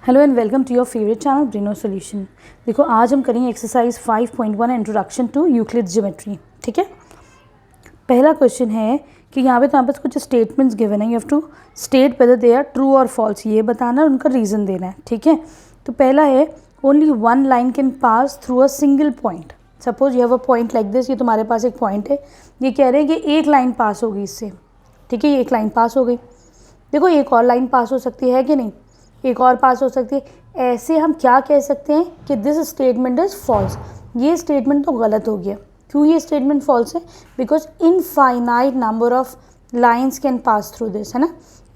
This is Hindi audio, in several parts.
Hello and welcome to your favourite channel Braino solution. देखो आज हम करेंगे exercise 5.1 introduction to Euclid's geometry. ठीक है, पहला क्वेश्चन है कि यहाँ पे तो कुछ स्टेटमेंट्स गिवन है, you have to state whether they are true or false, ये बताना और उनका रीज़न देना है। ठीक है, तो पहला है only one line can pass through a single point. Suppose you have a point like this, ये तुम्हारे पास एक पॉइंट है, ये कह रहे हैं कि एक लाइन पास होगी इससे। ठीक है, ये एक लाइन पास हो गई। देखो एक और लाइन पास हो सकती है कि नहीं, एक और पास हो सकती है। ऐसे हम क्या कह सकते हैं कि दिस स्टेटमेंट इज़ फॉल्स, ये स्टेटमेंट तो गलत हो गया। क्यों ये स्टेटमेंट फॉल्स है? Because infinite number of lines can pass through this, है ना।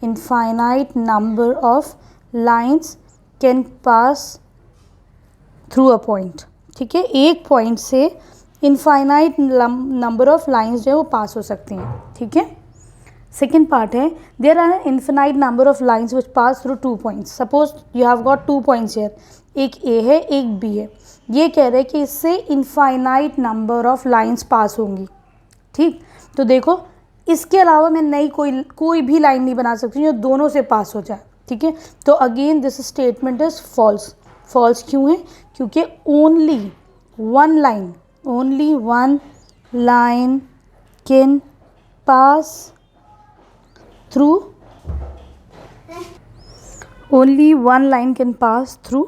Infinite number of lines can pass through a point. ठीक है, एक पॉइंट से इनफाइनाइट नंबर ऑफ लाइन्स जो है वो पास हो सकती हैं। ठीक है, सेकेंड पार्ट है there are an infinite number of lines which pass through 2 points. Suppose you have got 2 points here, एक ए है एक बी है। ये कह रहे हैं कि इससे infinite number of lines pass होंगी। ठीक, तो देखो इसके अलावा मैं नई कोई भी लाइन नहीं बना सकती जो दोनों से पास हो जाए। ठीक है, तो again this statement is false. False क्यों है? क्योंकि only one line can pass through only one line can pass through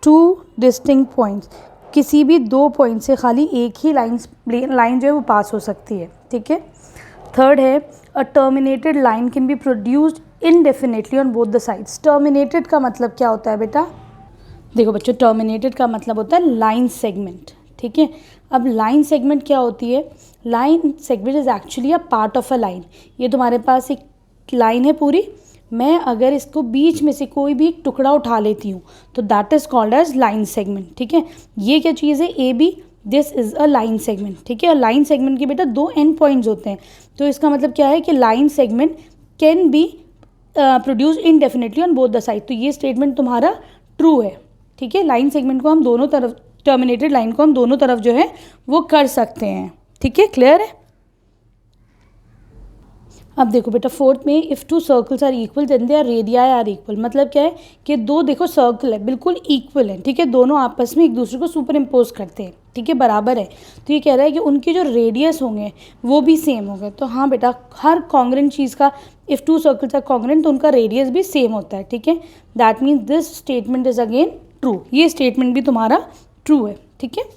2 distinct points. किसी भी 2 पॉइंट से खाली एक ही लाइन जो है वो पास हो सकती है। ठीक है, थर्ड है a terminated line can be produced indefinitely on both the sides. Terminated का मतलब क्या होता है बेटा? देखो बच्चों, टर्मिनेटेड का मतलब होता है लाइन सेगमेंट। ठीक है, अब लाइन सेगमेंट क्या होती है? Line segment is actually a part of a line. ये तुम्हारे पास एक लाइन है पूरी, मैं अगर इसको बीच में से कोई भी एक टुकड़ा उठा लेती हूँ तो that is called as line segment. ठीक है, ये क्या चीज़ है? A B, this is a line segment. ठीक है, लाइन सेगमेंट के बेटा 2 एंड पॉइंट्स होते हैं, तो इसका मतलब क्या है कि line segment can be produce indefinitely on both the side. तो ये स्टेटमेंट तुम्हारा ट्रू है। ठीक है, लाइन सेगमेंट को हम दोनों तरफ, टर्मिनेटेड लाइन को हम दोनों तरफ जो है वो कर सकते हैं। ठीक है, क्लियर है? अब देखो बेटा फोर्थ में, if 2 circles are equal then their radii are equal. मतलब क्या है कि 2 देखो सर्कल है, बिल्कुल इक्वल है। ठीक है, दोनों आपस में एक दूसरे को सुपर इम्पोज करते हैं। ठीक है, बराबर है। तो ये कह रहा है कि उनके जो रेडियस होंगे वो भी सेम होंगे। तो हाँ बेटा, हर कॉन्ग्रेंट चीज़ का, इफ़ 2 सर्कल्स आर कॉन्ग्रेंट तो उनका रेडियस भी सेम होता है। ठीक है, that means this statement is again true. ये स्टेटमेंट भी तुम्हारा ट्रू है। ठीक है,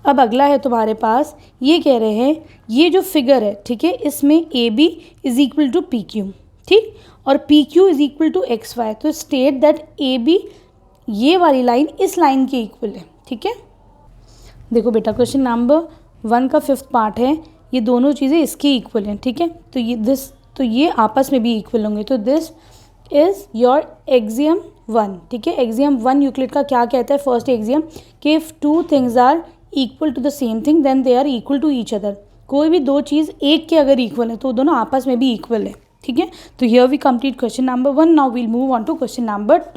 अब अगला है तुम्हारे पास, ये कह रहे हैं ये जो फिगर है, ठीक है, इसमें A B is equal to P Q. ठीक, और P Q is equal to X Y. तो स्टेट दैट ए बी, ये वाली लाइन इस लाइन के इक्वल है। ठीक है, देखो बेटा क्वेश्चन नंबर 1 का 5th पार्ट है, ये दोनों चीज़ें इसके इक्वल हैं। ठीक है, तो ये आपस में भी इक्वल होंगे। तो दिस इज योर एक्सियम 1। ठीक है, एक्सियम 1 यूक्लिड का क्या कहता है? फर्स्ट एक्सियम कि if 2 things are equal to the same thing then they are equal to each other. कोई भी 2 चीज़ एक के अगर इक्वल है तो दोनों आपस में भी इक्वल है। ठीक है, तो here we complete question number 1। Now we'll move on to question number 2।